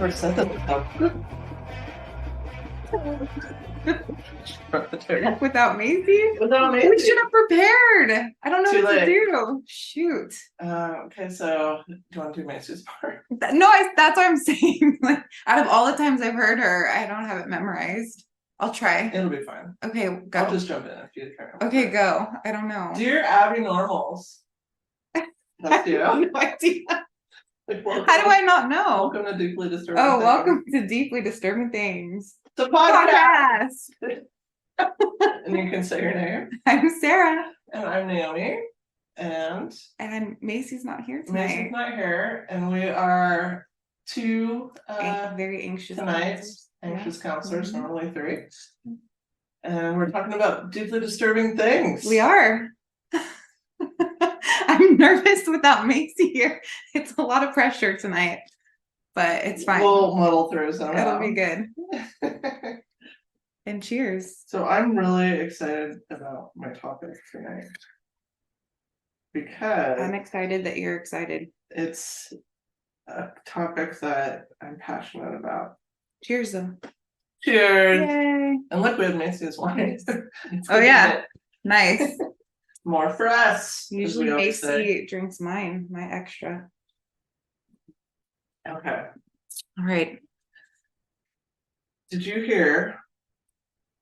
Never said that Without Maisie? without We Maisie. should have prepared. I don't know Too what late. to do. Shoot. Okay, so do you want to do Maisie's part? No, that's what I'm saying. Like, out of all the times I've heard her, I don't have it memorized. I'll try. It'll be fine. Okay, go. I'll just jump in if you try. Okay, go. I don't know. Dear Abby Normals. That's you. No idea. Like, welcome, How do I not know? welcome to Deeply Disturbing Oh, Things. welcome to Deeply Disturbing Things. The podcast. Podcast. And you can say your name. I'm Sarah. And I'm Naomi. And Maisie's not here tonight. Maisie's not here. And we are two very anxious tonight. Anxious counselors, normally three. And we're talking about deeply disturbing things. We are. I'm nervous without Maisie here. It's a lot of pressure tonight, but it's fine. We'll muddle through somehow. It'll be good. And cheers. So I'm really excited about my topic tonight because I'm excited that you're excited. It's a topic that I'm passionate about. Cheers, though. Cheers. Yay. And look, we have Maisie's wine. Oh, yeah. Nice. More for us. Usually Maisie drinks mine, my extra. Okay. All right. Did you hear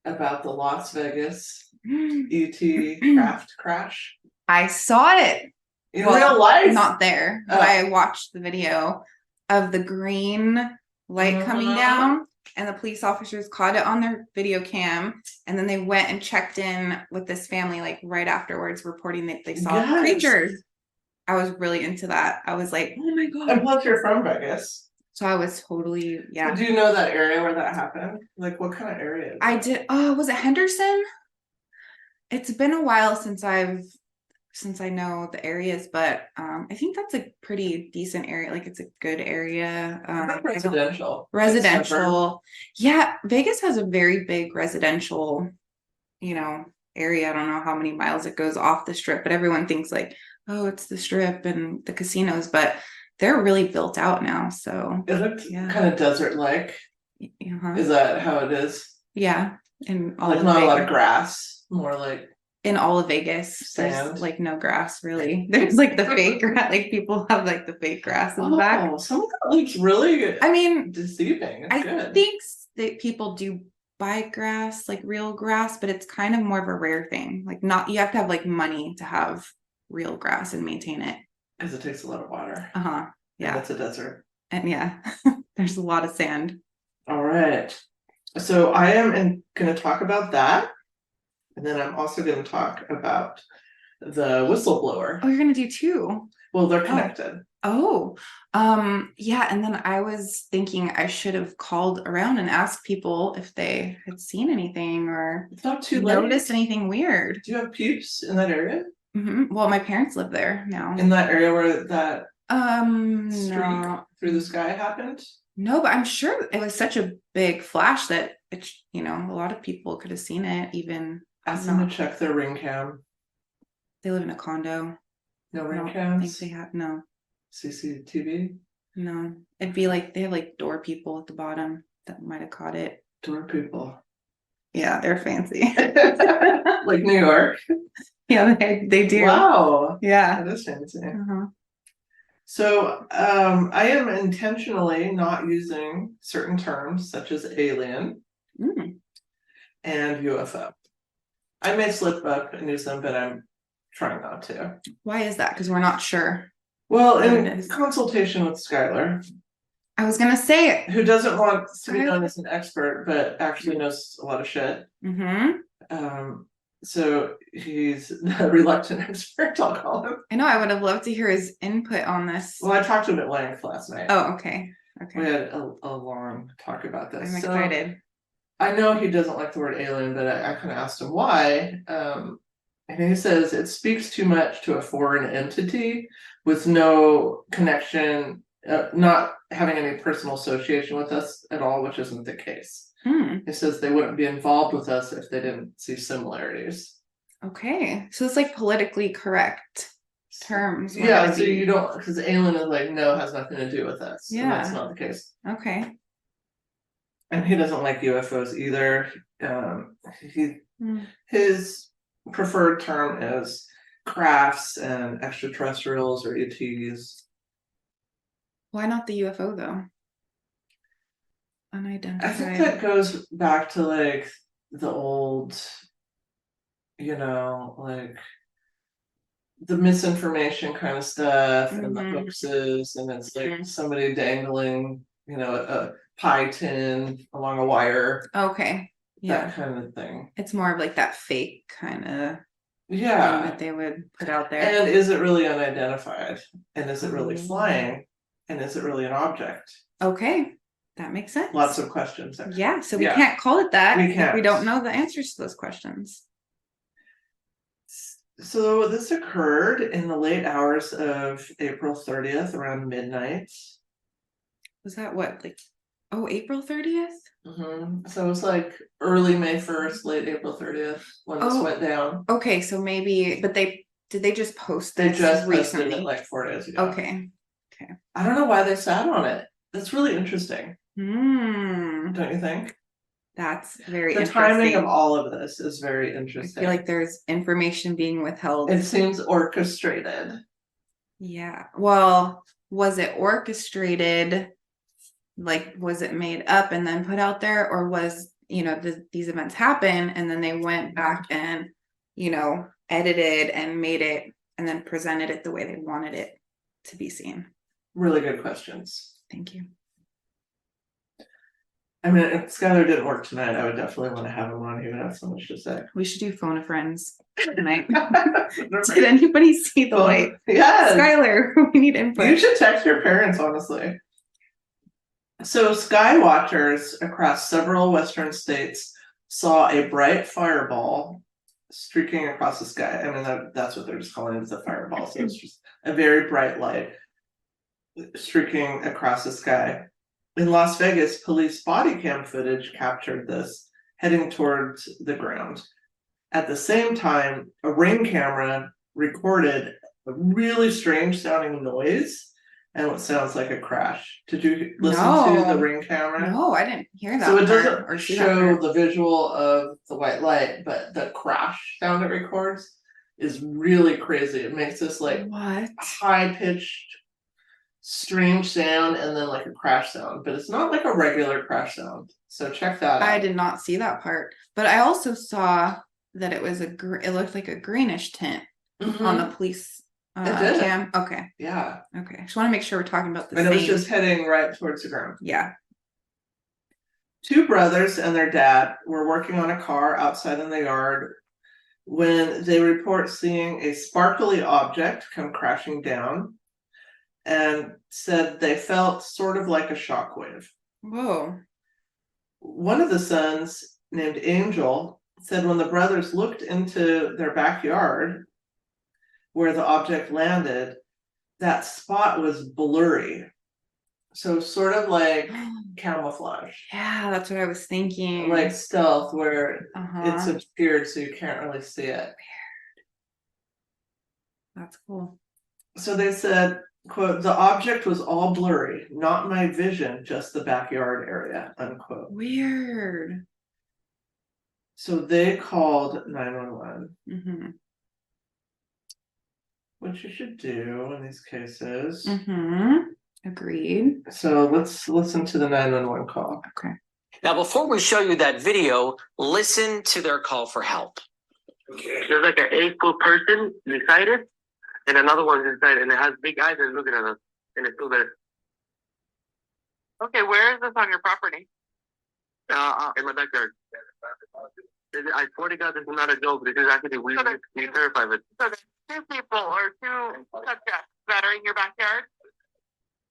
about the Las Vegas ET craft crash? I saw it. In real life? Not there, but I watched the video of the green light coming down, and the police officers caught it on their video cam, and then they went and checked in with this family like right afterwards, reporting that they saw creatures. I was really into that. I was like, oh my god. And plus you're from Vegas. So I was totally, yeah. Do you know that area where that happened? Like what kind of area is I did. Oh, was it Henderson? It's been a while since I know the areas, but I think that's a pretty decent area. Like it's a good area. Residential. Yeah, Vegas has a very big residential, area. I don't know how many miles it goes off the strip, but everyone thinks like, oh, it's the strip and the casinos, but they're really built out now. So it looked kind of desert-like. Is that how it is? Yeah. And like not a lot of grass, more like in all of Vegas, sand. There's like no grass really. There's like the fake grass, like people have like the fake grass in the back. Some of that looks really deceiving. I think that people do buy grass, like real grass, but it's kind of more of a rare thing. Like you have to have like money to have real grass and maintain it. Because it takes a lot of water. Yeah. That's a desert. And yeah, there's a lot of sand. All right. So I am going to talk about that. And then I'm also going to talk about the whistleblower. Oh, you're going to do two? Well, they're connected. Yeah. And then I was thinking I should have called around and asked people if they had seen anything or it's not too late. Noticed anything weird. Do you have peeps in that area? Mm-hmm. Well, my parents live there now. In that area where that streak through the sky happened? No, but I'm sure it was such a big flash that it's, a lot of people could have seen it even. Ask them to check their ring cam. They live in a condo. No ring cams? I think they have no. CCTV? No. It'd be like they have like door people at the bottom that might have caught it. Door people. Yeah, they're fancy. Like New York? Yeah, they do. Wow. Yeah. That is fancy. So I am intentionally not using certain terms such as alien and UFO. I may slip up and use them, but I'm trying not to. Why is that? Because we're not sure. Well, in consultation with Skylar. I was going to say it. Who doesn't want to be known as an expert, but actually knows a lot of shit. So he's the reluctant expert, I'll call him. I know, I would have loved to hear his input on this. Well, I talked to him at length last night. Oh, okay. We had a long talk about this. I'm excited. I know he doesn't like the word alien, but I kind of asked him why. And he says it speaks too much to a foreign entity with no connection, not having any personal association with us at all, which isn't the case. He says they wouldn't be involved with us if they didn't see similarities. Okay. So it's like politically correct. terms. were Yeah, gonna so be- you don't, because alien is like, no, has nothing to do with us. And that's Yeah. not the case. Okay. And he doesn't like UFOs either. He Hmm. his preferred term is crafts and extraterrestrials or ETs. Why not the UFO though? I think Unidentified. that goes back to like the old, like the misinformation kind of stuff and the Mhm. hoaxes, and it's like Mhm. somebody dangling, a pie tin along a wire, Okay. Yeah. that kind of thing. It's more of like that fake kind of thing Yeah. that they would put out there. And is it really unidentified? And is it really Oh. flying? And is it really an object? Okay. That makes sense. Lots of questions there. Yeah. So we Yeah. can't call it that We if we can't. don't know the answers to those questions. So this occurred in the late hours of April 30th, around midnight. Was that what, like, April 30th? So it was like early May 1st, late April 30th when this Oh. went down. Okay, so maybe, but did they just post They this just posted recently? it like 4 days ago. Okay. I don't know why they sat on it. That's really interesting, Hmm. don't you think? That's very The interesting. timing of all of this is very I interesting. feel like there's information being withheld. It seems orchestrated. Yeah. Well, was it orchestrated? Like, was it made up and then put out there? Or was, these events happen and then they went back and, edited and made it and then presented it the way they wanted it to be seen? Really good questions. Thank you. I mean, if Skylar didn't work tonight, I would definitely want to have him on. He would have so much to say. We should do phone a friends tonight. Did anybody see the light? Yes. Skylar, we need input. You should text your parents, honestly. So sky watchers across several western states saw a bright fireball streaking across the sky. I mean, that's what they're just calling it, a fireball. So it's just a very bright light streaking across the sky. In Las Vegas, police body cam footage captured this heading towards the ground. At the same time, a Ring camera recorded a really strange sounding noise and what sounds like a crash. Did you listen to the Ring camera? No, I didn't hear that. So it part doesn't or see that show part. the visual of the white light, but the crash sound it records is really crazy. It makes this like What? high pitched strange sound and then like a crash sound, but it's not like a regular crash sound. So check that out. I did not see that part, but I also saw that it was it looked like a greenish tint on the police cam. Okay. Yeah. Okay. I just want to make sure we're talking about the same. And it was just heading right towards the ground. Yeah. Two brothers and their dad were working on a car outside in the yard when they report seeing a sparkly object come crashing down, and said they felt sort of like a shockwave. Whoa. One of the sons, named Angel, said when the brothers looked into their backyard where the object landed, that spot was blurry. So sort of like camouflage. Yeah, that's what I was thinking. Like stealth, where it's obscured so you can't really see it. Weird. That's cool. So they said, quote, the object was all blurry, not my vision, just the backyard area, unquote. Weird. So they called 911. Mm-hmm. Which you should do in these cases. Mm-hmm. Agreed. So let's listen to the 911 call. Okay. Now, before we show you that video, listen to their call for help. There's like an 8-foot person beside it, and another one's inside, and it has big eyes and looking at us, and it's still there. Okay, where is this on your property? In my backyard. I swear to God, this is not a joke. This is actually weird. We terrified of it. So there's two people or two subjects that are in your backyard?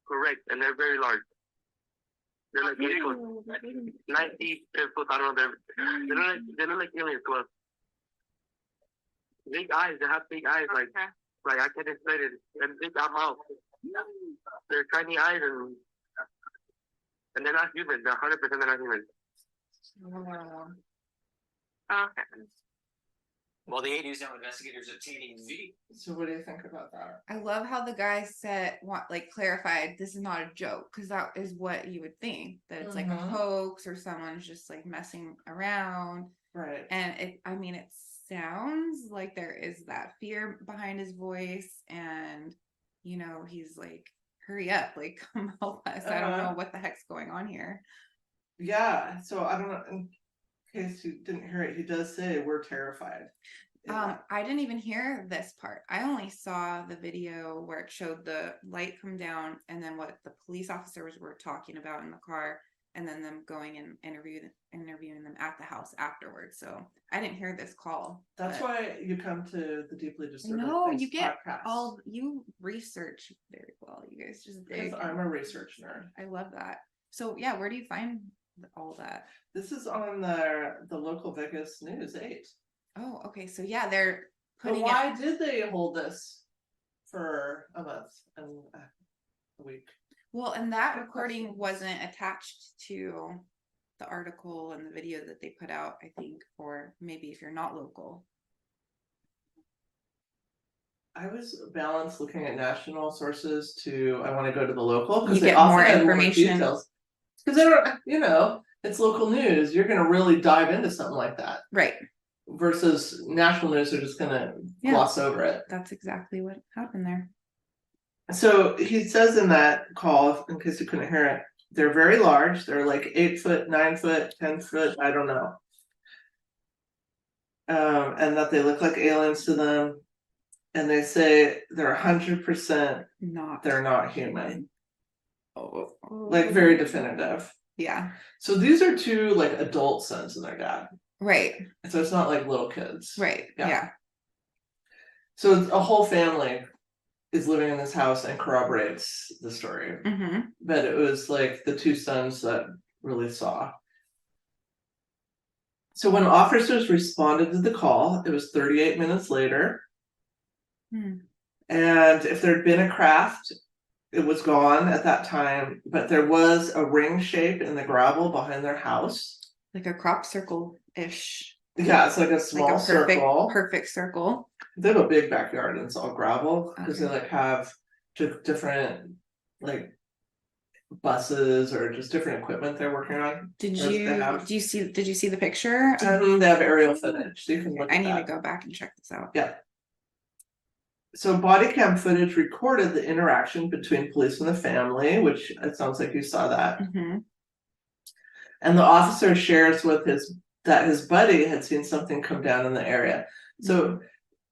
Correct, and they're very large. They're like 8 foot, 90 foot. I don't know. They look like aliens to us. Big eyes. They have big eyes. Okay. Like I can't explain it. And big mouth. They're tiny eyes and they're not human. They're 100% they're not human. Okay. Well, the 8 News Now investigators obtaining video. So what do you think about that? I love how the guy said, clarified, this is not a joke, because that is what you would think, that it's like a Mhm. hoax or someone's just like messing around. Right. And it sounds like there is that fear behind his voice, and he's like, hurry up, like come help us. I don't know what the heck's going on here. Yeah. So I don't know. In case you didn't hear it, he does say we're terrified. I didn't even hear this part. I only saw the video where it showed the light come down and then what the police officers were talking about in the car, and then them going and interviewing them at the house afterwards. So I didn't hear this call. That's why you come to the Deeply Disturbed. No, Things you get podcast. you research very well. You guys just Because dig. I'm a research nerd. I love that. So yeah, where do you find all that? This is on the local Vegas News 8. Oh, okay. So yeah, they're But putting why it. did they hold this for a month and a week? Well, and that Good recording questions. wasn't attached to the article and the video that they put out, I think, or maybe if you're not local. I was balanced looking at national sources to I want to go to the local You because they get often more had more information. details. Because they don't, it's local news. You're going to really dive into something like that. Right. Versus national news are just going to Yeah. gloss over it. That's exactly what happened there. So he says in that call, in case you couldn't hear it, they're very large. They're like 8 foot, 9 foot, 10 foot. I don't know. And that they look like aliens to them. And they say they're 100% they're not human. Oh. Like very definitive. Yeah. So these are two like adult sons and their dad. Right. So it's not like little kids. Right. Yeah. Yeah. So a whole family is living in this house and corroborates the story. Mm-hmm. But it was like the two sons that really saw. So when officers responded to the call, it was 38 minutes later. Hmm. And if there'd been a craft, it was gone at that time, but there was a ring shape in the gravel behind their house. Like a crop circle-ish. Yeah, it's like a small like a circle. perfect circle. They have a big backyard and it's all gravel because Okay. they like have different like buses or just different equipment they're working on. Did Or they you have. do you see did you see the picture? They have aerial footage, so you can look I at need that. to go back and check this out. Yeah. So body cam footage recorded the interaction between police and the family, which it sounds like you saw that. Mm-hmm. And the officer shares with that his buddy had seen something come down in the area. So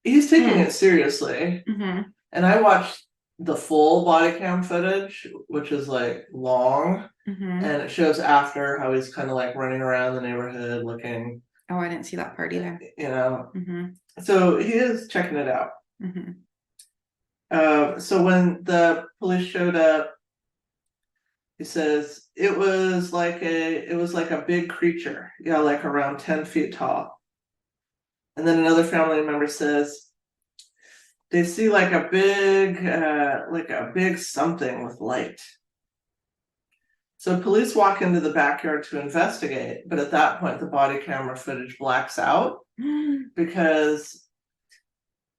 he's taking it seriously. Mm-hmm. And I watched the full body cam footage, which is like long, Mm-hmm. and it shows after how he's kind of like running around the neighborhood looking. Oh, I didn't see that part either. Mm-hmm. Mm-hmm. So he is checking it out. Mm-hmm. So when the police showed up, he says it was like a big creature, like around 10 feet tall. And then another family member says they see like a big something with light. So police walk into the backyard to investigate, but at that point the body camera footage blacks out because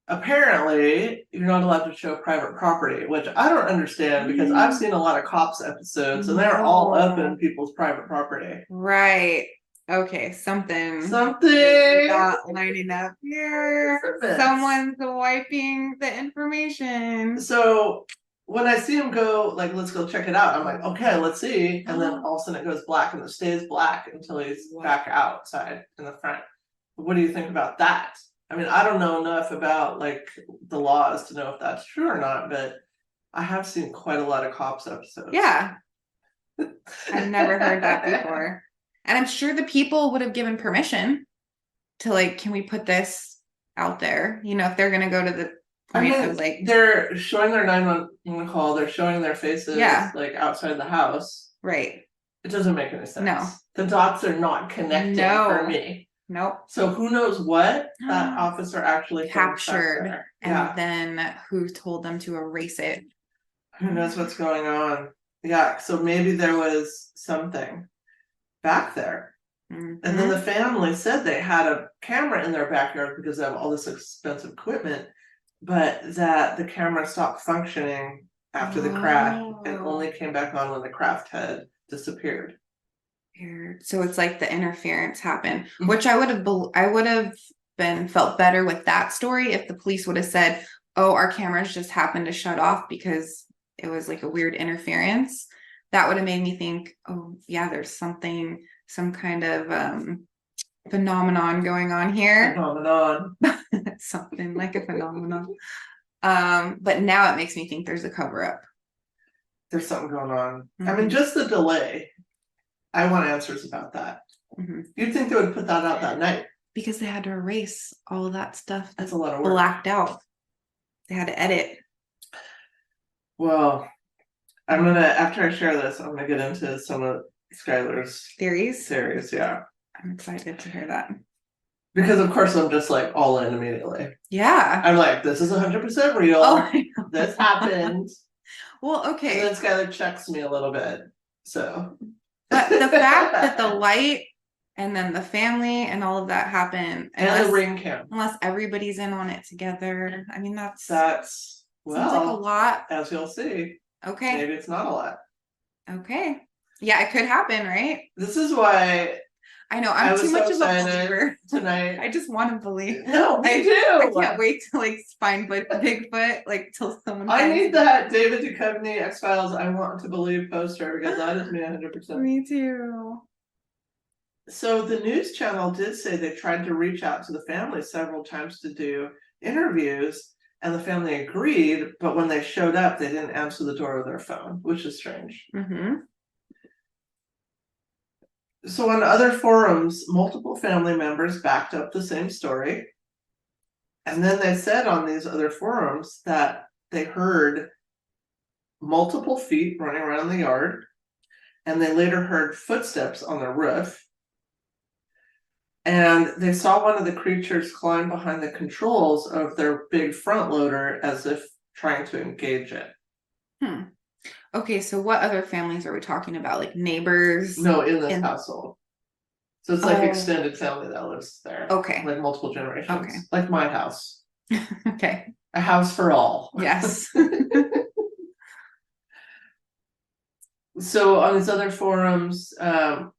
apparently you're not allowed to show private property, which I don't understand because I've seen a lot of cops episodes and they're all up in people's private property. Right. Okay, something Something not lining up here. Someone's wiping the information. So when I see him go, like, let's go check it out, I'm like, okay, let's see. And then all of a sudden it goes black and it stays black until he's back outside in the front. What do you think about that? I mean, I don't know enough about like the laws to know if that's true or not, but I have seen quite a lot of cops episodes. Yeah. I've never heard that before. And I'm sure the people would have given permission to like, can we put this out there? If they're gonna go to the point of like they're showing their 911 call, they're showing their faces like outside the house. Right. It doesn't make any sense. No. The dots are not connecting for me. Nope. So who knows what that officer actually captured, and then who told them to erase it? Who knows what's going on? Yeah, so maybe there was something back there. And then the family said they had a camera in their backyard because they have all this expensive equipment, but that the camera stopped functioning after the crash and only came back on when the craft had disappeared. Weird. So it's like the interference happened, which I would have been felt better with that story if the police would have said, "Oh, our cameras just happened to shut off because it was like a weird interference." That would have made me think, "Oh, yeah, there's something, some kind of phenomenon going on here." Phenomenon. Something like a phenomenon. But now it makes me think there's a cover-up. There's something going on. I mean, just the delay. I want answers about that. You'd think they would put that out that night. Because they had to erase all of that stuff That's a lot of work. blacked out. They had to edit. Well, I'm gonna, after I share this, I'm gonna get into some of Skylar's Theories? yeah. I'm excited to hear that. Because of course I'm just like all in immediately. Yeah. I'm like, this is 100% real. Oh, I know. This happened. Well, okay. And then Skylar checks me a little bit. So But the fact that the light and then the family and all of that happened, and the ring cam. unless everybody's in on it together. I mean, That's seems like a lot. as you'll see. Okay. Maybe it's not a lot. Okay. Yeah, it could happen, right? This is why I know I I'm was too so much of a excited believer. tonight. I just want to believe. No, me I too. can't wait to like find Bigfoot, like till someone. I finds need it. that David Duchovny X-Files I Want to Believe poster because that is me 100%. Me too. So the news channel did say they tried to reach out to the family several times to do interviews, and the family agreed, but when they showed up, they didn't answer the door of their phone, which is strange. So on other forums, multiple family members backed up the same story. And then they said on these other forums that they heard multiple feet running around the yard, and they later heard footsteps on the roof. And they saw one of the creatures climb behind the controls of their big front loader as if trying to engage it. Okay, so what other families are we talking about? Like neighbors? No, in this household. So it's like Oh. extended family that lives there. Okay. Like multiple generations. Okay. Like my house. Okay. A house for all. Yes. So on these other forums, one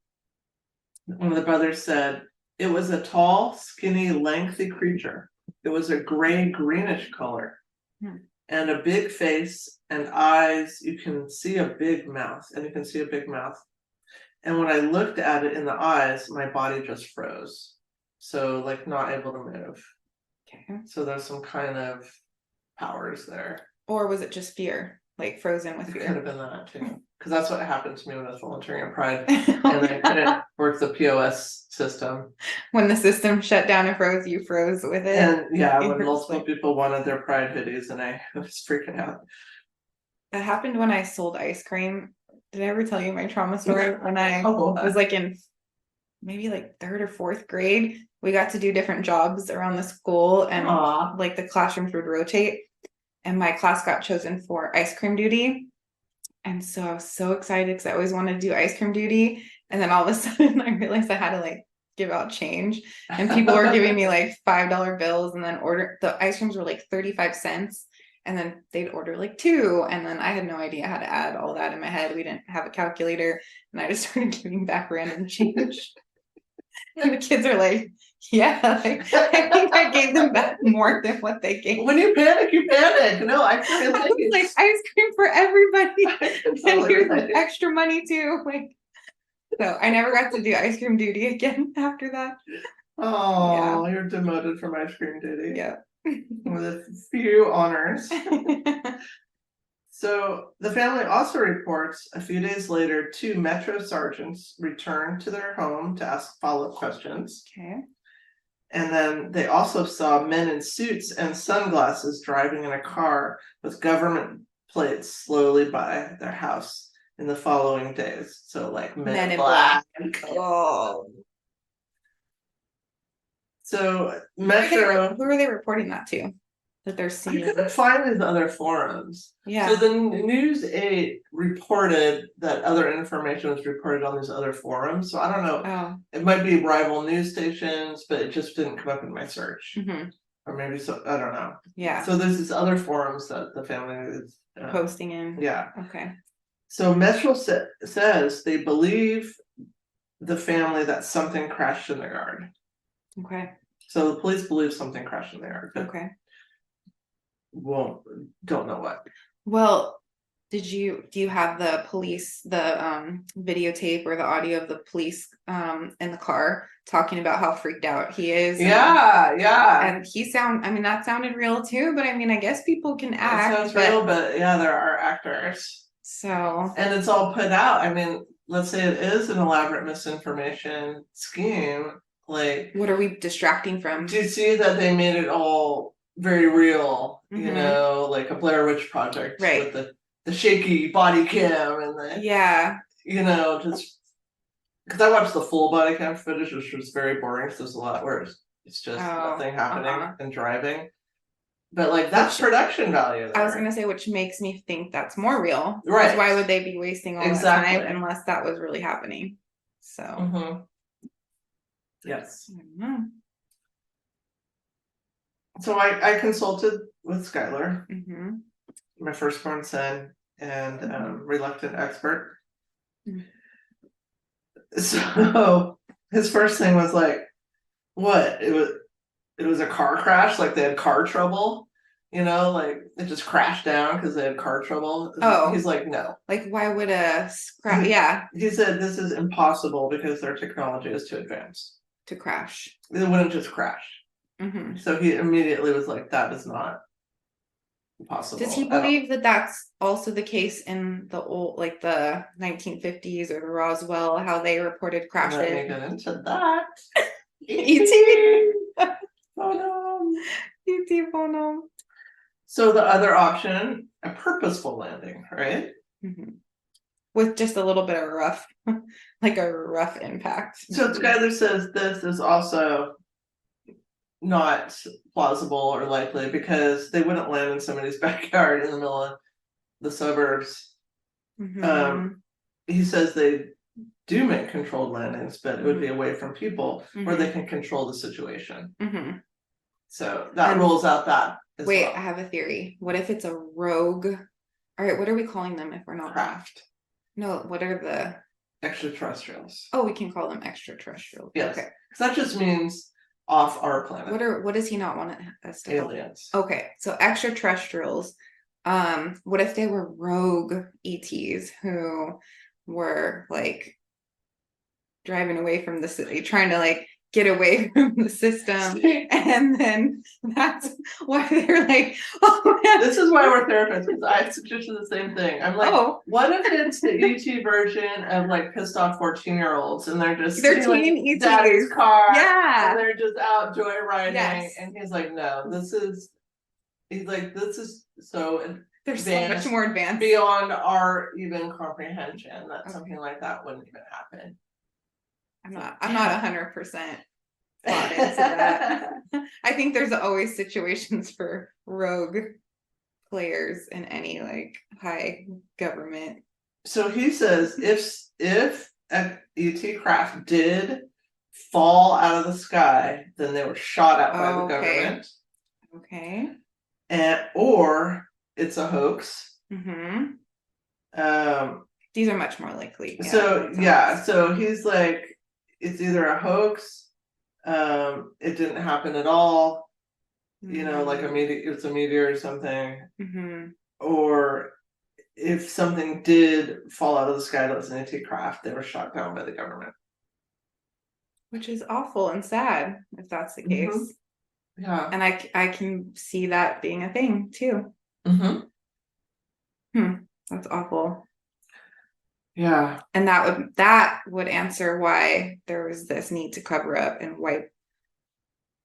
of the brothers said, it was a tall, skinny, lengthy creature. It was a gray, greenish color. And a big face and eyes. You can see a big mouth. And you can see a big mouth. And when I looked at it in the eyes, my body just froze. So like not able to move. Okay. So there's some kind of powers there. Or was it just fear? Like frozen with It fear? could have been that too. Because that's what happened to me when I was volunteering at Pride. And I couldn't work the POS system. When the system shut down and froze, you froze with it. And yeah, It when hurts, multiple like- people wanted their Pride hoodies and I was freaking out. That happened when I sold ice cream. Did I ever tell you my trauma story? When I Oh, was like in maybe like 3rd or 4th grade, we got to do different jobs around the school, and Aw. like the classrooms would rotate, and my class got chosen for ice cream duty. And so I was so excited because I always wanted to do ice cream duty. And then all of a sudden I realized I had to like give out change, and people were giving me like $5 bills, and then the ice creams were like 35 cents. And then they'd order like 2. And then I had no idea how to add all that in my head. We didn't have a calculator. And I just started giving back random change. And the kids are like, yeah, like, I think I gave them back more than what they gave. When you panic, you panic. No, I can I was like, ice cream for everybody. And totally here's relate. extra money too. Like, so I never got to do ice cream duty again after that. Oh, you're demoted from ice cream duty. Yeah. With a few honors. So the family also reports a few days later, 2 Metro sergeants returned to their home to ask follow-up questions. Okay. And then they also saw men in suits and sunglasses driving in a car with government plates slowly by their house in the following days. So like men in black. Oh. So Metro, Who were they reporting that to? that they're I seeing. couldn't find these other forums. Yeah. So the News 8 reported that other information was reported on these other forums. So I don't know. Oh. It might be rival news stations, but it just didn't come up in my search. Mhm. Or maybe so, I don't know. Yeah. So there's these other forums that the family is Posting in. yeah. Okay. So Metro says they believe the family that something crashed in the yard. Okay. So the police believe something crashed in the yard, but Okay. don't know what. Well, do you have the police, the videotape or the audio of the police in the car talking about how freaked out he is? Yeah. And I mean, that sounded real too, but I mean, I guess people can That act. sounds real, but yeah, there are actors. So. And it's all put out. I mean, let's say it is an elaborate misinformation scheme. Like, What are we distracting from? do you see that they made it all very real? You Mhm. know, like a Blair Witch Project Right. with the shaky body cam and the Yeah. you know, just because I watched the full body cam footage, which was very boring. Because there's a lot where it's just nothing happening and driving. But like that's production value there. I was gonna say, which makes me think that's more real. Right. Because why would they be wasting all Exactly. that time unless that was really happening? So. Mhm. Yes. I don't know. So I consulted with Skylar, Mhm. my firstborn son, and reluctant expert. Mm. So his first thing was like, what? It was a car crash, like they had car trouble, you know, like it just crashed down because they had car trouble. Oh. He's like, no. Like, why would a scrap? Yeah, He said this is impossible because their technology is too advanced. to crash. It wouldn't just crash. Hmm. So he immediately was like, that is not possible. Does he at all." believe that that's also the case in the old, like the 1950s or the Roswell, how they reported Let me crashes? get into that. E.T. Oh no. E.T. phone. So the other option, a purposeful landing, right? Mm-hmm. With just a little bit of rough, like a rough impact. So Skylar says this is also not plausible or likely because they wouldn't land in somebody's backyard in the middle of the suburbs. Mhm. He says they do make controlled landings, but it would be away from people where they can control the situation. Mhm. So that And- rules out that as Wait, well. I have a theory. What if it's a rogue? All right, what are we calling them if we're not? Craft. No, what are the? Extraterrestrials. Oh, we can call them extraterrestrial. Yes. Okay. Because that just means off our planet. What does he not want us to call? Aliens. Okay, so extraterrestrials. What if they were rogue ETs who were like driving away from the city, trying to like get away from the system, and then that's why they're like, oh man. This is why we're therapists, because I suggested the same thing. I'm like, Oh, what if it's the ET version of like pissed off 14-year-olds and they're just They're stealing teen ETs. daddy's car yeah. and they're just out joyriding Yes. and he's like, no, this is so They're so much more advanced. beyond our even comprehension that something like that wouldn't even happen. I'm not 100% bought into that. I think there's always situations for rogue players in any like high government. So he says if an ET craft did fall out of the sky, then they were shot at by the government. Okay. Or it's a hoax. Mm-hmm. These are much more likely. So he's like, it's either a hoax, it didn't happen at all, you know, like it's a meteor or something, or if something did fall out of the sky that was an ET craft, they were shot down by the government. Which is awful and sad if that's the case. Yeah. And I can see that being a thing too. That's awful. Yeah. And that would answer why there was this need to cover up and wipe,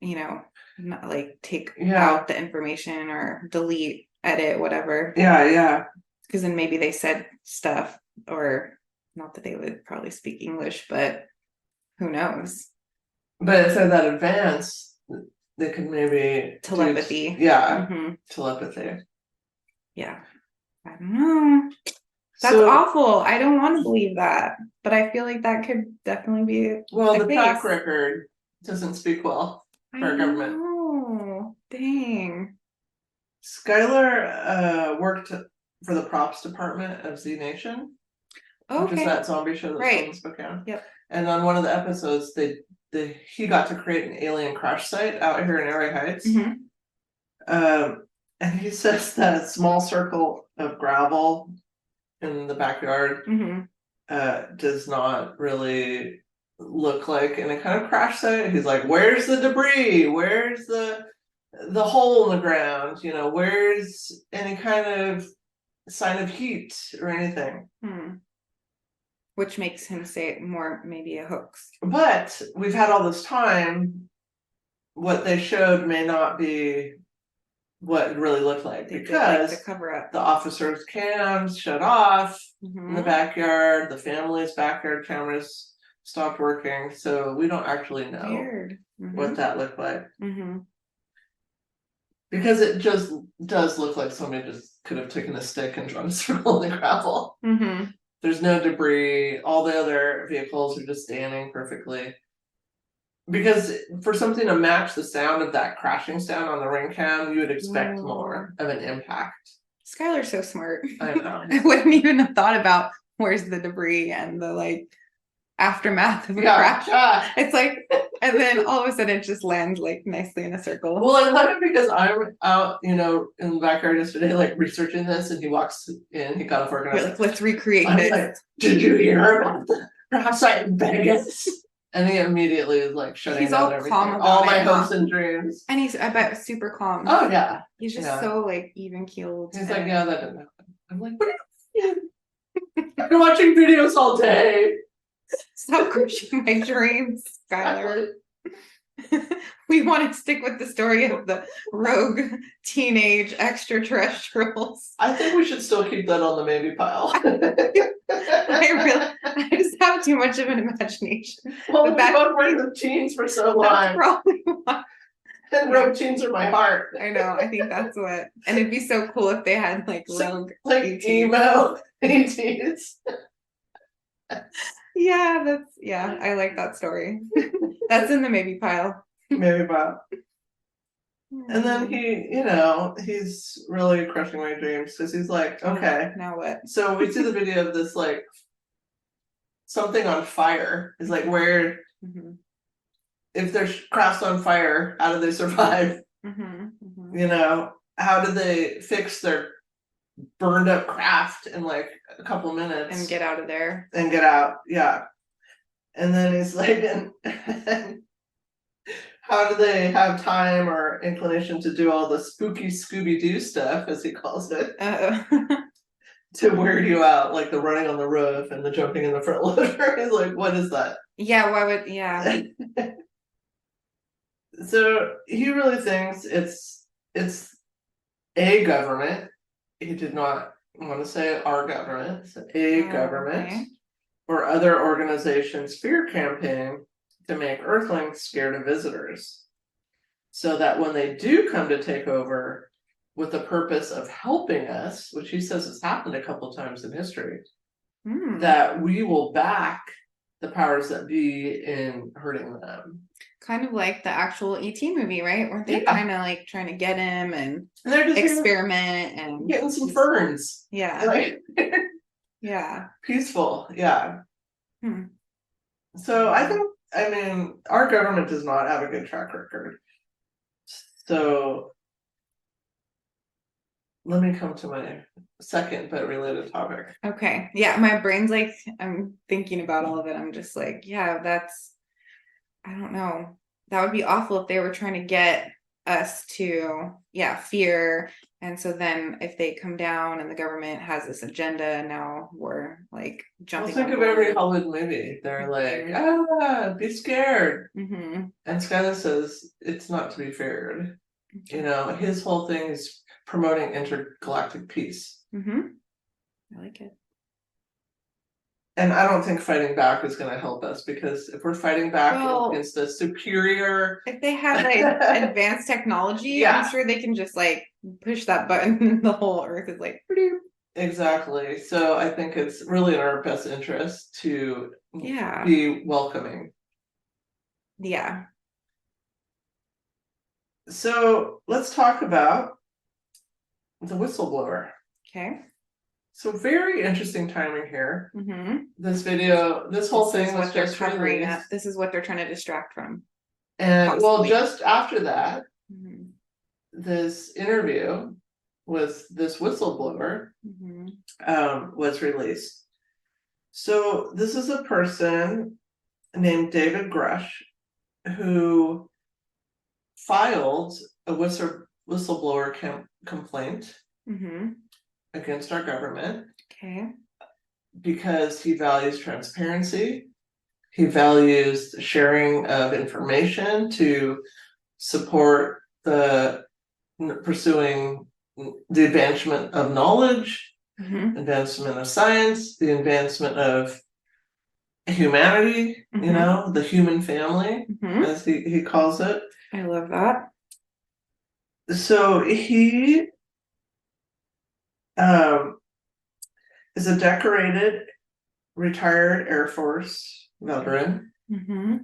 you know, not like take out the information or delete, edit, whatever. Yeah. Because then maybe they said stuff, or not that they would probably speak English, but who knows? But it said that advanced they could maybe do- Telepathy. yeah, Mhm. telepathy. Yeah. I don't know. That's So, awful. I don't want to believe that, but I feel like that could definitely be well, the the track case. record doesn't speak well for our government. know. Dang. Skylar worked for the props department of Z Nation, which is Okay. that zombie show that's Right. on Spokane. Yep. And on one of the episodes, he got to create an alien crash site out here in Area Heights. Mhm. And he says that a small circle of gravel in the backyard Mhm. does not really look like any kind of crash site. He's like, where's the debris? Where's the hole in the ground? You know, where's any kind of sign of heat or anything? Hmm. Which makes him say it more maybe a hoax. But we've had all this time. What they showed may not be what it really looked like They did because like the cover up. the officers' cams shut off in the Mhm. backyard. The family's backyard cameras stopped working, so we don't actually know Weird. what that looked like. Mm-hmm. Because it just does look like somebody just could have taken a stick and drawn a circle in the gravel. Mm-hmm. There's no debris. All the other vehicles are just standing perfectly. Because for something to match the sound of that crashing sound on the ring cam, you would expect more of an impact. Skylar's so smart. I know. I wouldn't even have thought about where's the debris and the like aftermath of a crash. Yeah. It's like, and then all of a sudden it just lands like nicely in a circle. Well, I love it because I'm out, in the backyard yesterday, like researching this, and he walks in, he got off work, and I We're was like, let's recreate I'm this. like, did you hear about the crash site in Vegas? And he immediately is like shutting He's down all everything. calm about All my it, hopes huh? and dreams. And he's, I bet, super calm. Oh yeah. He's just yeah. so like even keeled. He's like, yeah, that didn't happen. I'm like, what are you doing? I've been watching videos all day. Stop crushing my dreams, Skylar. We want to stick with the story of the rogue teenage extraterrestrials. I think we should still keep that on the maybe pile. I just have too much of an imagination. Well, But we've both worked with teens for so long. That's probably why. And rogue teens are my heart. I know. I think that's what. And it'd be so cool if they had like rogue like ETs. emo ETs. Yeah, I like that story. That's in the maybe pile. Maybe Bob. And then he's really crushing my dreams because he's like, okay, Now what? so we see the video of this like something on fire. Is like where Mhm. if they're crafts on fire, how do they survive? Mhm. Mhm. How do they fix their burned up craft in like a couple minutes And get out of there. and get out? Yeah. And then he's like, and how do they have time or inclination to do all the spooky Scooby-Doo stuff, as he calls it, to weird you out, like the running on the roof and the jumping in the front loader? He's like, what is that? Yeah, why would, yeah. So he really thinks it's a government. He did not want to say our government. It's a government Okay. or other organizations fear campaign to make Earthlings scared of visitors, so that when they do come to take over with the purpose of helping us, which he says has happened a couple times in history, Hmm. that we will back the powers that be in hurting them. Kind of like the actual ET movie, right? Weren't they Yeah. kind of like trying to get him and And they're just experiment and getting some ferns. yeah, Like yeah. peaceful, yeah. Hmm. So I mean, our government does not have a good track record. So let me come to my second but related topic. Okay. Yeah, my brain's like, I'm thinking about all of it. I'm just like, yeah, I don't know. That would be awful if they were trying to get us to, fear. And so then if they come down and the government has this agenda, and now we're like Well, jumping. think of every Hollywood movie. They're like, be scared. Mm-hmm. And Skylar says it's not to be feared. His whole thing is promoting intergalactic peace. Mm-hmm. I like it. And I don't think fighting back is going to help us, because if we're fighting back Well- against a superior, If they have like advanced technology, Yeah. I'm sure they can just like push that button and the whole earth is like, "Bloop." exactly. So I think it's really in our best interest to Yeah. be welcoming. Yeah. So let's talk about the whistleblower. Okay. So very interesting timing here. Mm-hmm. This video, this whole This is thing was what they're just covering released. up. This is what they're trying to distract from. And well, Possibly. just after that, Mm-hmm. this interview with this whistleblower Mm-hmm. was released. So this is a person named David Grush who filed a whistleblower complaint Mm-hmm. against our government Okay. because he values transparency. He values sharing of information to support the pursuing the advancement of knowledge, Mm-hmm. advancement of science, the advancement of humanity, Mhm. you know, the human family, Mm-hmm. as he calls it. I love that. So he is a decorated retired Air Force veteran, Mm-hmm.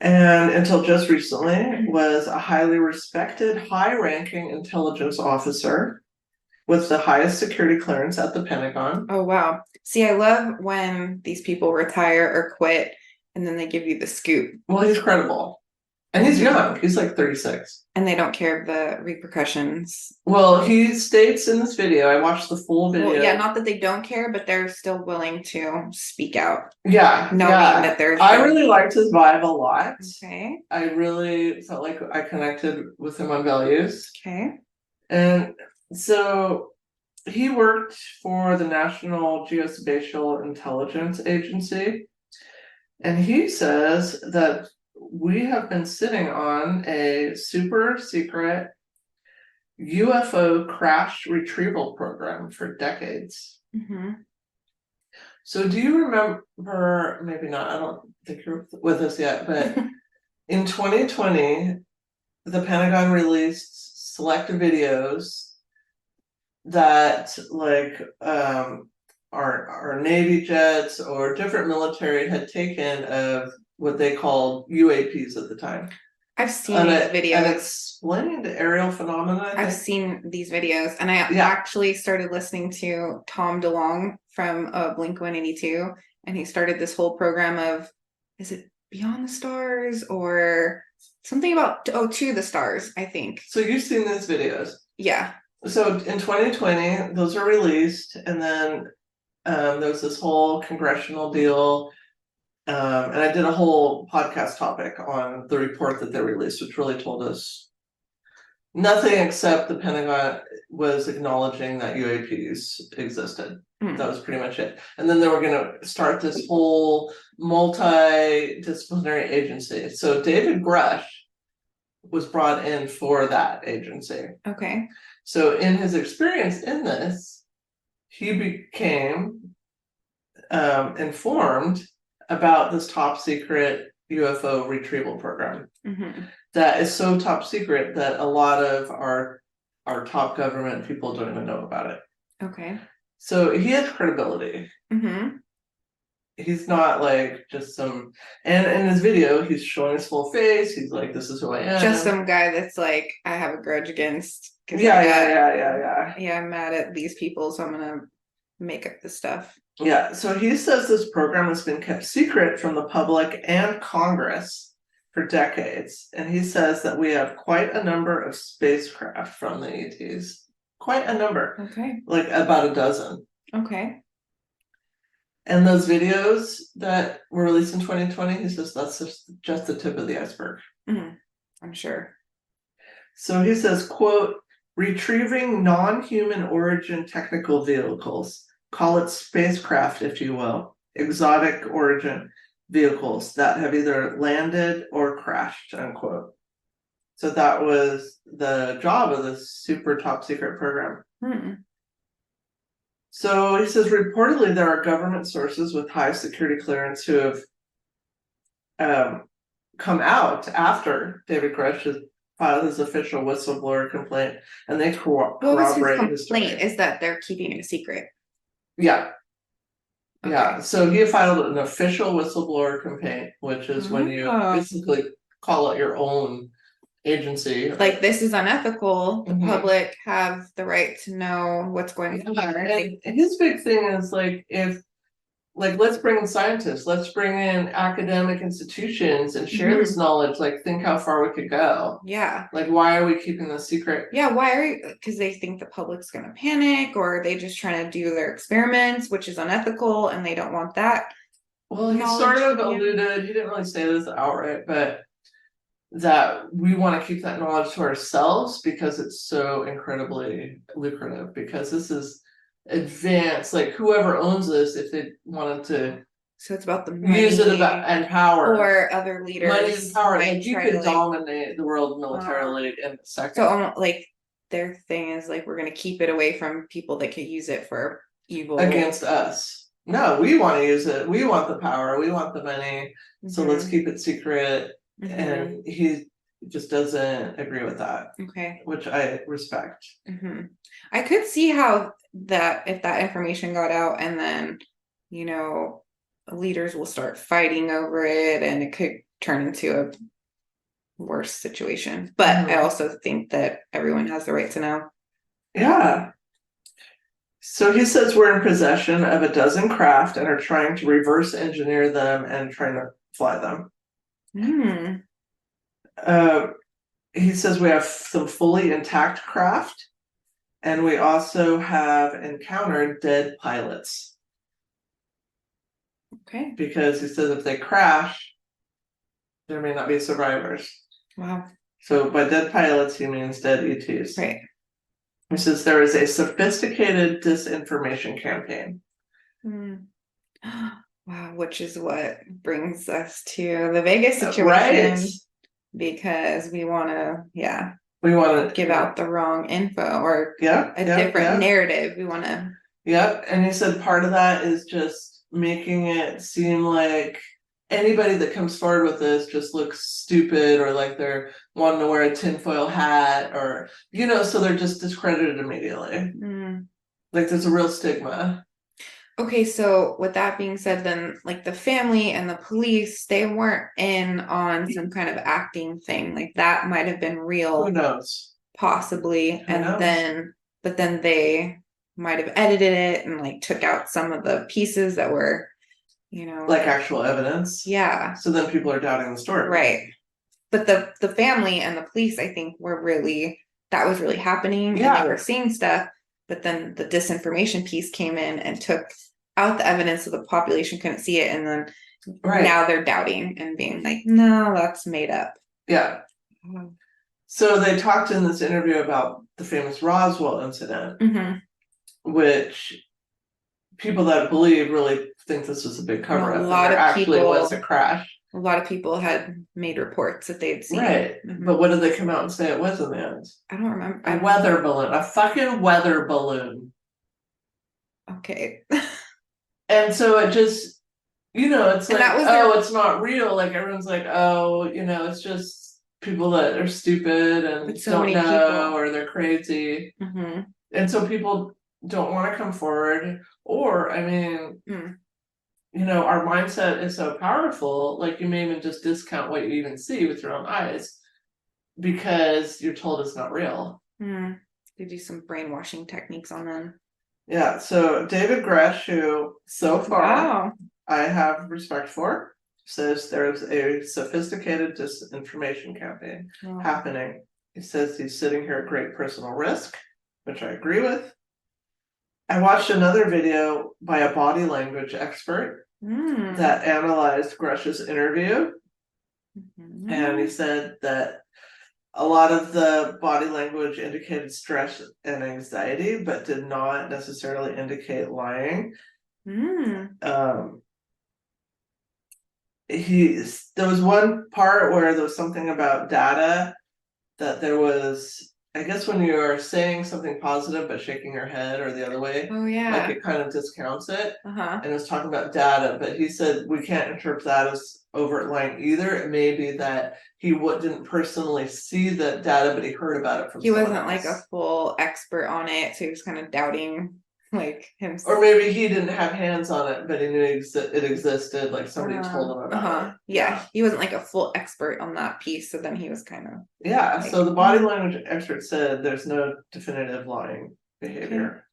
and until just recently was a highly respected, high-ranking intelligence officer with the highest security clearance at the Pentagon. Oh wow. See, I love when these people retire or quit and then they give you the scoop Well, he's credible. And he's young. He's like 36. and they don't care of the repercussions. Well, he states in this video, I watched the full video. Well, yeah, not that they don't care, but they're still willing to speak out. Yeah, Knowing yeah. that there's I the- really liked his vibe a lot. Okay. I really felt like I connected with him on values. Okay. And so he worked for the National Geospatial Intelligence Agency. And he says that we have been sitting on a super secret UFO crash retrieval program for decades. Mm-hmm. So do you remember, maybe not, I don't think you're with us yet, but in 2020, the Pentagon released select videos that like our Navy jets or different military had taken of what they called UAPs at the time. I've seen these videos. Unexplained aerial phenomena. I've seen these videos, and I Yeah. actually started listening to Tom DeLonge from Blink 182, and he started this whole program of, is it Beyond the Stars or something about To the Stars, I think. So you've seen these videos. Yeah. So in 2020, those are released, and then there was this whole congressional deal. And I did a whole podcast topic on the report that they released, which really told us nothing except the Pentagon was acknowledging that UAPs existed. Mm. That was pretty much it. And then they were going to start this whole multidisciplinary agency. So David Grush was brought in for that agency. Okay. So in his experience in this, he became informed about this top secret UFO retrieval program Mm-hmm. that is so top secret that a lot of our top government people don't even know about it. Okay. So he has credibility. Mm-hmm. He's not like just some, and in his video he's showing his full face. He's like, this is who I am. Just some guy that's like, I have a grudge against. Yeah. Yeah, I'm mad at these people, so I'm gonna make up this stuff. Yeah, so he says this program has been kept secret from the public and Congress for decades. And he says that we have quite a number of spacecraft from the ETs. Quite a number. Okay. Like about a dozen. Okay. And those videos that were released in 2020, he says that's just the tip of the iceberg. Mm-hmm. I'm sure. So he says, quote, retrieving non-human origin technical vehicles. Call it spacecraft, if you will, exotic origin vehicles that have either landed or crashed, unquote. So that was the job of this super top secret program. Hmm. So he says reportedly there are government sources with high security clearance who have come out after David Grush has filed his official whistleblower complaint, and they What was his corroborate his story. complaint? Is that they're keeping it a secret? Yeah. Yeah, Okay. so he filed an official whistleblower complaint, which is when you Oh. basically call out your own agency. Like, this is unethical. The Mhm. public have the right to know what's going Yeah, on. and his big thing is let's bring in scientists, let's bring in academic institutions and share this knowledge, like think how far we could go. Yeah. Like, why are we keeping this secret? Yeah, why are you? Because they think the public's gonna panic, or are they just trying to do their experiments, which is unethical, and they don't want that. Well, he Knowledge sort of to be- alluded, he didn't really say this outright, but that we want to keep that knowledge to ourselves because it's so incredibly lucrative, because this is advanced, like whoever owns this, if they wanted to So it's about the money use it about and power, or other leaders. money and power, might like you try could to, like, dominate the world militarily in a second. so like their thing is like, we're gonna keep it away from people that could use it for evil. Against us. No, we want to use it. We want the power. We want the money. So let's Mhm, keep it secret. mhm. And he just doesn't agree with that, Okay. which I respect. I could see how that, if that information got out, and then, leaders will start fighting over it, and it could turn into a worse situation. But I Mhm. also think that everyone has the right to know. Yeah. So he says we're in possession of a dozen craft and are trying to reverse engineer them and trying to fly them. He says we have some fully intact craft, and we also have encountered dead pilots, Okay. because he says if they crash, there may not be survivors. Wow. So by dead pilots, he means dead ETs. Right. He says there is a sophisticated disinformation campaign. Wow, which is what brings us to the Vegas situation. Right. Because we want to, We want to give out the wrong info, or a yeah, different narrative. We want to. Yep, and he said part of that is just making it seem like anybody that comes forward with this just looks stupid, or like they're wanting to wear a tinfoil hat, or so they're just discredited immediately. Like there's a real stigma. Okay, so with that being said, then like the family and the police, they weren't in on some kind of acting thing. Like that might have been real. Who knows? Possibly. Who knows? But then they might have edited it and like took out some of the pieces that were, like actual evidence. Yeah. So then people are doubting the story. Right. But the family and the police, I think, were really, that was really happening. Yeah. And they were seeing stuff. But then the disinformation piece came in and took out the evidence, so the population couldn't see it. And then now they're doubting and being like, no, that's made up. Yeah. So they talked in this interview about the famous Roswell incident, which people that believe really think this was a big cover up. A lot of actually people, was a crash. A lot of people had made reports that they had seen. Right. But what did they come out and say it was in the end? I don't remember. A weather balloon. A fucking weather balloon. Okay. And so it just, it's like, that was it's not real. Like everyone's like, it's just people that are stupid and don't know, or they're crazy. And so people don't want to come forward. Or, I mean, our mindset is so powerful, like you may even just discount what you even see with your own eyes because you're told it's not real. They do some brainwashing techniques on them. Yeah, so David Grush, who so far I have respect for, says there's a sophisticated disinformation campaign happening. He says he's sitting here at great personal risk, which I agree with. I watched another video by a body language expert that analyzed Grush's interview, and he said that a lot of the body language indicated stress and anxiety, but did not necessarily indicate lying. There was one part where there was something about data, that there was I guess when you are saying something positive but shaking your head or the other way, Oh like yeah. it kind of discounts it. Uh-huh. And it was talking about data, but he said we can't interpret that as overt lying either. It may be that he didn't personally see the data, but he heard about it from He someone wasn't like a else. full expert on it, so he was kind of doubting like him. Or maybe he didn't have hands on it, but he knew it existed, like somebody told him about it. Yeah, he wasn't like a full expert on that piece, so then he was kind of Yeah, like, so the body language expert said there's no definitive lying behavior.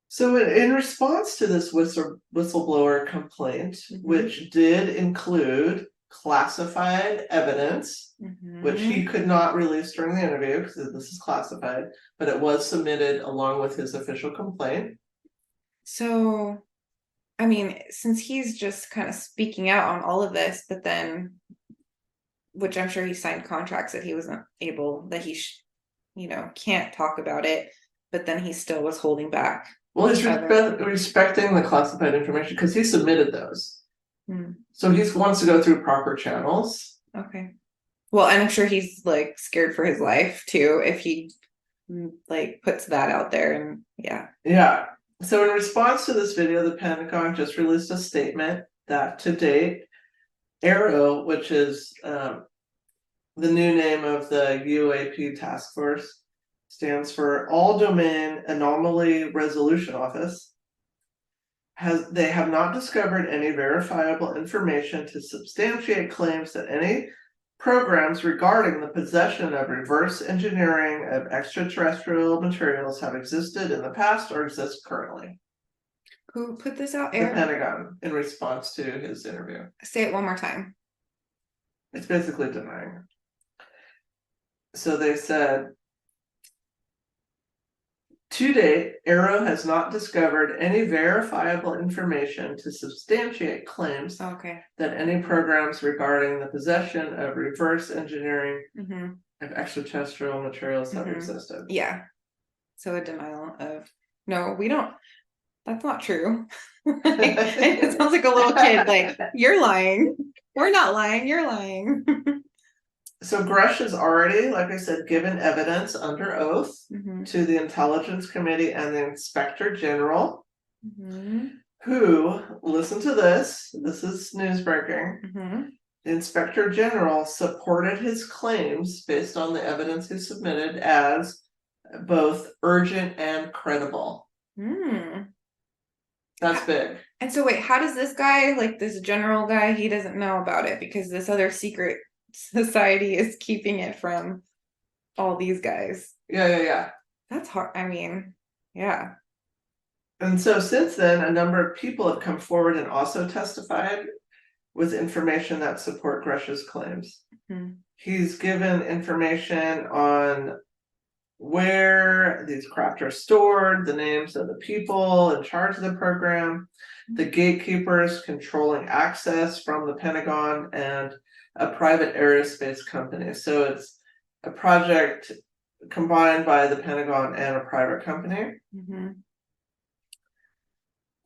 So in response to this whistleblower complaint, which did include classified evidence, which he could not release during the interview because this is classified, but it was submitted along with his official complaint. So, I mean, since he's just kind of speaking out on all of this, but then, which I'm sure he signed contracts that he wasn't able, that he, can't talk about it, but then he still was holding back. Well, he's respecting the classified information because he submitted those. So he wants to go through proper channels. Okay. Well, and I'm sure he's like scared for his life too if he like puts that out there, and Yeah. So in response to this video, the Pentagon just released a statement that to date, ARROW, which is the new name of the UAP task force, stands for All Domain Anomaly Resolution Office. They have not discovered any verifiable information to substantiate claims that any programs regarding the possession of reverse engineering of extraterrestrial materials have existed in the past or exist currently. Who put this out? The Pentagon, in response to his interview. Say it one more time. It's basically denying. So they said, to date, ARROW has not discovered any verifiable information to substantiate claims that any programs regarding the possession of reverse engineering of extraterrestrial materials have existed. Yeah. So a denial of, no, we don't, that's not true. It sounds like a little kid, like, you're lying. We're not lying, you're lying. So Grush has already, like I said, given evidence under oath to the Intelligence Committee and the Inspector General, who, listen to this is news breaking, the Inspector General supported his claims based on the evidence he submitted as both urgent and credible. That's big. And so wait, how does this guy, like this general guy, he doesn't know about it because this other secret society is keeping it from all these guys? Yeah. That's hard. I mean, yeah. And so since then, a number of people have come forward and also testified with information that support Grush's claims. He's given information on where these craft are stored, the names of the people in charge of the program, the gatekeepers controlling access from the Pentagon, and a private aerospace company. So it's a project combined by the Pentagon and a private company.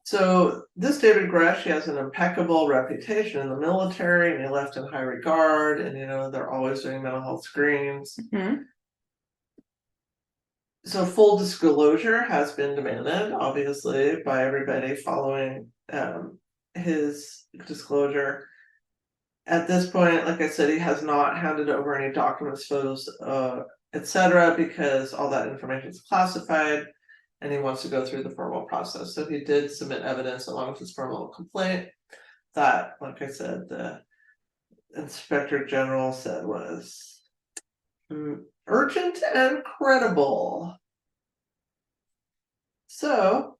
So this David Grush, he has an impeccable reputation in the military, and he left in high regard, and they're always doing mental health screens. So full disclosure has been demanded, obviously, by everybody following his disclosure. At this point, like I said, he has not handed over any documents, photos, etc., because all that information is classified, and he wants to go through the formal process. So he did submit evidence along with his formal complaint that, like I said, the Inspector General said was urgent and credible. So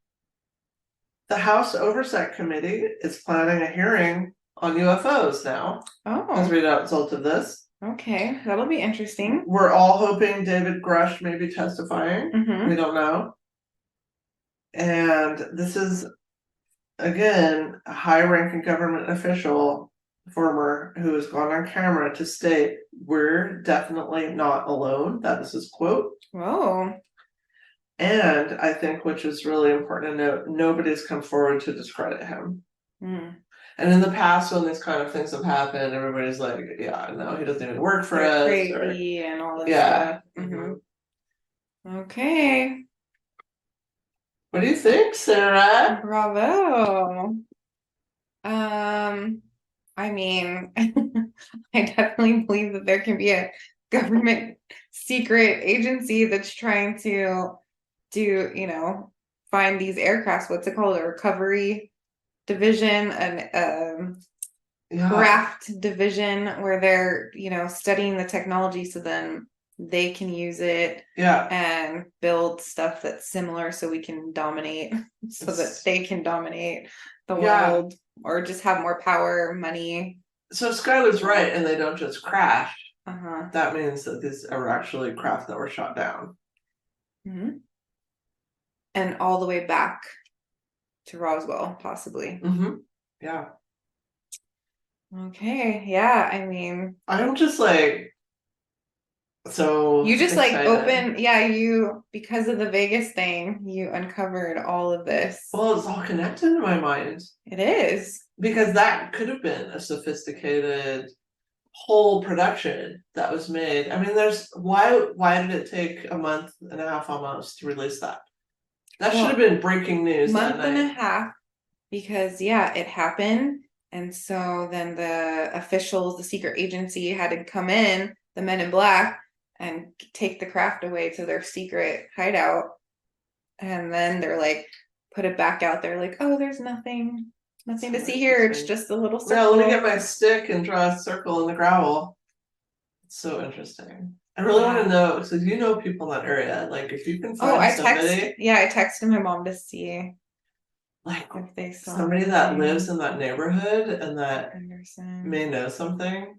the House Oversight Committee is planning a hearing on UFOs now. As a result of this. Okay, that'll be interesting. We're all hoping David Grush may be testifying. We don't know. And this is, again, a high-ranking government official, former, who has gone on camera to state, we're definitely not alone. That is his quote. Whoa. And I think, which is really important to note, nobody's come forward to discredit him. And in the past, when these kind of things have happened, everybody's like, yeah, no, he doesn't even work for They're us. Or, crazy and all this yeah. stuff. Mhm. Okay. What do you think, Sarah? Bravo. I mean, I definitely believe that there can be a government secret agency that's trying to do, find these aircrafts. What's it called? A recovery division, an Yeah. craft division where they're, studying the technology so then they can use it Yeah. and build stuff that's similar so we can dominate, so that they can dominate the Yeah. world or just have more power, money. So Skylar's right, and they don't just crash. Uh-huh. That means that these are actually craft that were shot down. Mhm. And all the way back to Roswell, possibly. Mm-hmm. Yeah. Okay, yeah, I mean, I'm just like so you just like excited. you because of the Vegas thing, you uncovered all of this. Well, it's all connected in my mind It is. because that could have been a sophisticated whole production that was made. I mean, there's why did it take a month and a half almost to release that? That should have been breaking news that Month and a night. half, because it happened. And so then the officials, the secret agency had to come in, the men in black, and take the craft away to their secret hideout. And then they're like, put it back out there, like, oh, there's nothing to see here. It's just a little Yeah, circle. let me get my stick and draw a circle in the gravel. It's so interesting. I really want to know, so you know people in that area, like if you can find I somebody, texted my mom to see like if they saw somebody that anything. lives in that neighborhood and that Anderson. may know something.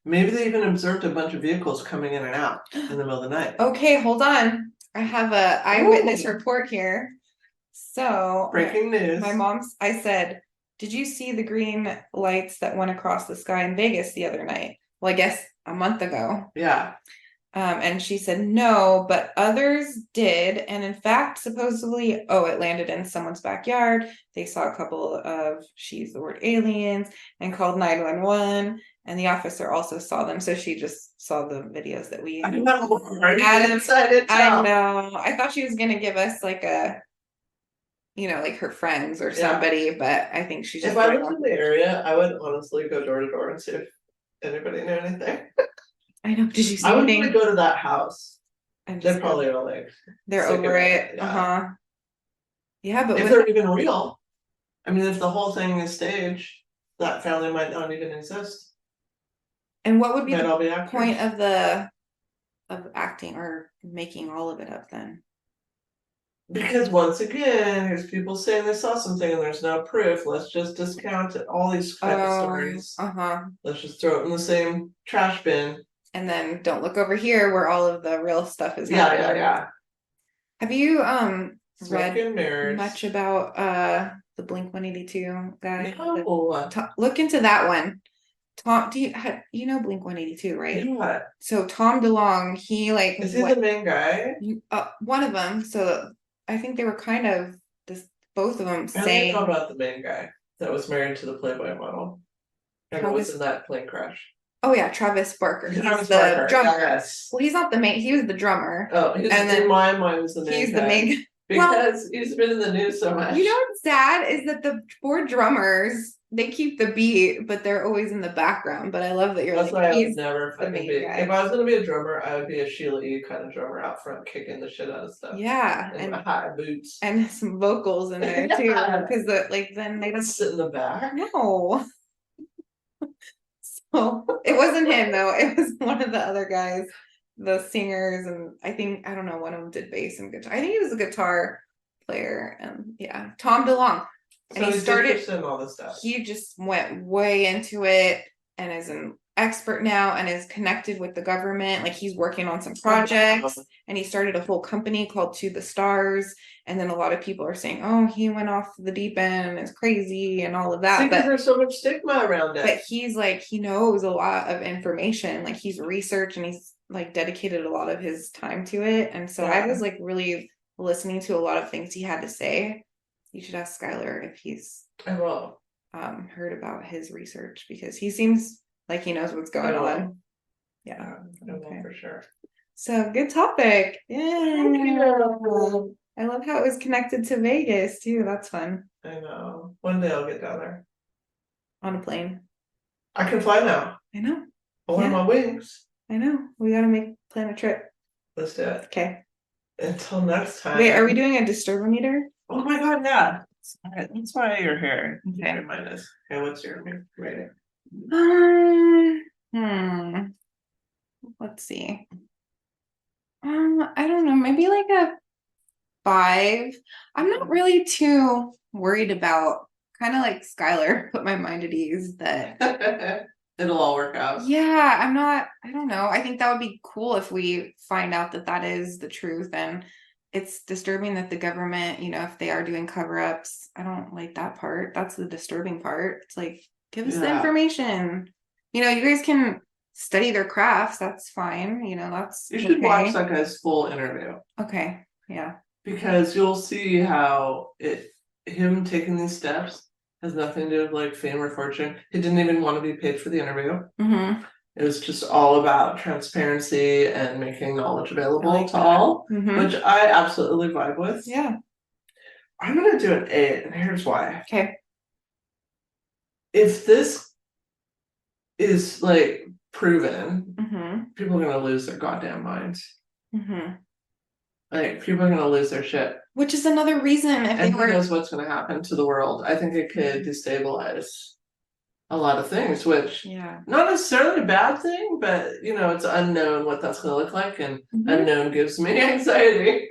Maybe they even observed a bunch of vehicles coming in and out in the middle of the night. Okay, hold on. I have a eyewitness report here. So Breaking news. my mom's, I said, did you see the green lights that went across the sky in Vegas the other night? Well, I guess a month ago. Yeah. And she said no, but others did. And in fact, supposedly, it landed in someone's backyard. They saw a couple of, she used the word aliens, and called 911. And the officer also saw them. So she just saw the videos that we I know. excited. I know. I thought she was gonna give us like a, like her friends or somebody, but I think she's just. If I lived in the area, I would honestly go door to door and see if anybody knew anything. I know. Did you see I would anything? really go to that house. And They're probably all like they're sick over of it. Yeah. Yeah, but if they're even real. I mean, if the whole thing is staged, that family might not even exist. And what would be Might all be the actors. point of acting or making all of it up then? Because once again, here's people saying they saw something and there's no proof. Let's just discount it. All these type of stories. Let's just throw it in the same trash bin. And then don't look over here where all of the real stuff is happening. Yeah. Have you read much about the Blink-182 guy? No. Look into that one. Tom, do you know Blink-182, right? Yeah. So Tom DeLonge, he is he the main guy? One of them. So I think they were kind of both of them saying. I don't know about the main guy that was married to the Playboy model and was in that plane crash. Oh yeah, Travis Barker. He's Travis the Barker. drummer. Yes. Well, he's not the main. He was the drummer. Oh, in my mind was the main. He's the main. Because he's been in the news so much. You know what's sad is that the 4 drummers, they keep the beat, but they're always in the background. But I love that you're That's like, why I would never fucking be. guy. If I was gonna be a drummer, I would be a Sheila E. kind of drummer out front, kicking the shit out of stuff. Yeah, and high boots and some vocals in there too, because then they don't sit in the back. No. So it wasn't him though. It was one of the other guys, the singers, and I don't know, one of them did bass and guitar. I think he was a guitar player, and Tom DeLonge. And so he started in all this stuff. He just went way into it and is an expert now and is connected with the government. Like he's working on some projects, and he started a whole company called To the Stars. And then a lot of people are saying, oh, he went off the deep end and is crazy and all of that. But there's so much stigma around it. But he's like, he knows a lot of information. Like he's researched and he's like dedicated a lot of his time to it. And so I was like really listening to a lot of things he had to say. You should ask Skylar if he's. I will. heard about his research because he seems like he knows what's going I will. on. Yeah. I will Okay. for sure. So good topic. Thank Yeah. you. I love how it was connected to Vegas too. That's fun. I know. One day I'll get down there. On a plane. I can fly now. I know. I want Yeah. my wings. I know. We gotta plan a trip. Let's do it. Okay. Until next time. Wait, are we doing a disturbometer? Oh my god, yeah. That's why you're here. Okay. Remind us. Okay, what's your rating? Let's see. I don't know, maybe like a 5. I'm not really too worried about, kind of like Skylar, put my mind at ease that It'll all work out. yeah, I don't know. I think that would be cool if we find out that that is the truth. And it's disturbing that the government, if they are doing cover-ups, I don't like that part. That's the disturbing part. It's like, give us the Yeah. information. You guys can study their crafts. That's fine. That's You should okay. watch that guy's full interview Okay. Yeah. because you'll see how him taking these steps has nothing to do with like fame or fortune. He didn't even want to be paid for the interview. Mm-hmm. It was just all about transparency and making knowledge available I like to that. all, Mm-hmm. which I absolutely vibe with. Yeah. I'm gonna do an 8, and here's why. Okay. If this is like proven, Mm-hmm. people are gonna lose their goddamn minds. Mm-hmm. Like people are gonna lose their shit. Which is another reason if they And who were knows what's gonna happen to the world. I think it could destabilize a lot of things, which yeah. not necessarily a bad thing, but it's unknown what that's gonna look like, and Mhm. unknown gives me anxiety.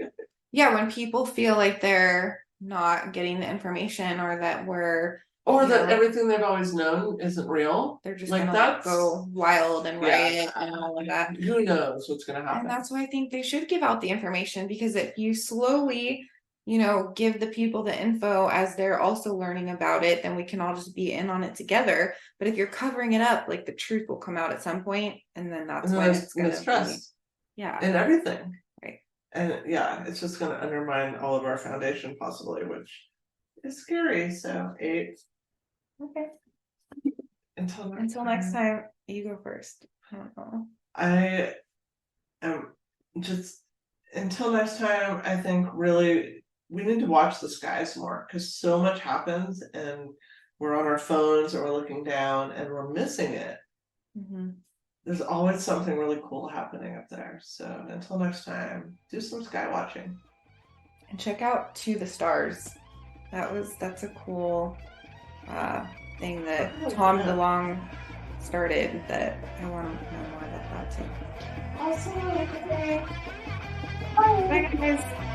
Yeah, when people feel like they're not getting the information or that Or that Yeah. everything they've always known isn't real. they're just Like, gonna that's- go wild and Yeah. riot and all of that. Who knows what's gonna happen? And that's why I think they should give out the information, because if you slowly, give the people the info as they're also learning about it, then we can all just be in on it together. But if you're covering it up, like the truth will come out at some point, and then that's And when then it's gonna be, mistrust yeah. and everything. Right. And yeah, it's just gonna undermine all of our foundation possibly, which is scary. So 8. Okay. Until Next time, you go first. I don't know. I am just until next time, I think really we need to watch the skies more because so much happens and we're on our phones or we're looking down and we're missing it. Mm-hmm. There's always something really cool happening up there. So until next time, do some sky watching. And check out To the Stars. That's a cool thing that Tom DeLonge started that I want to know more about that too. Awesome. Bye guys.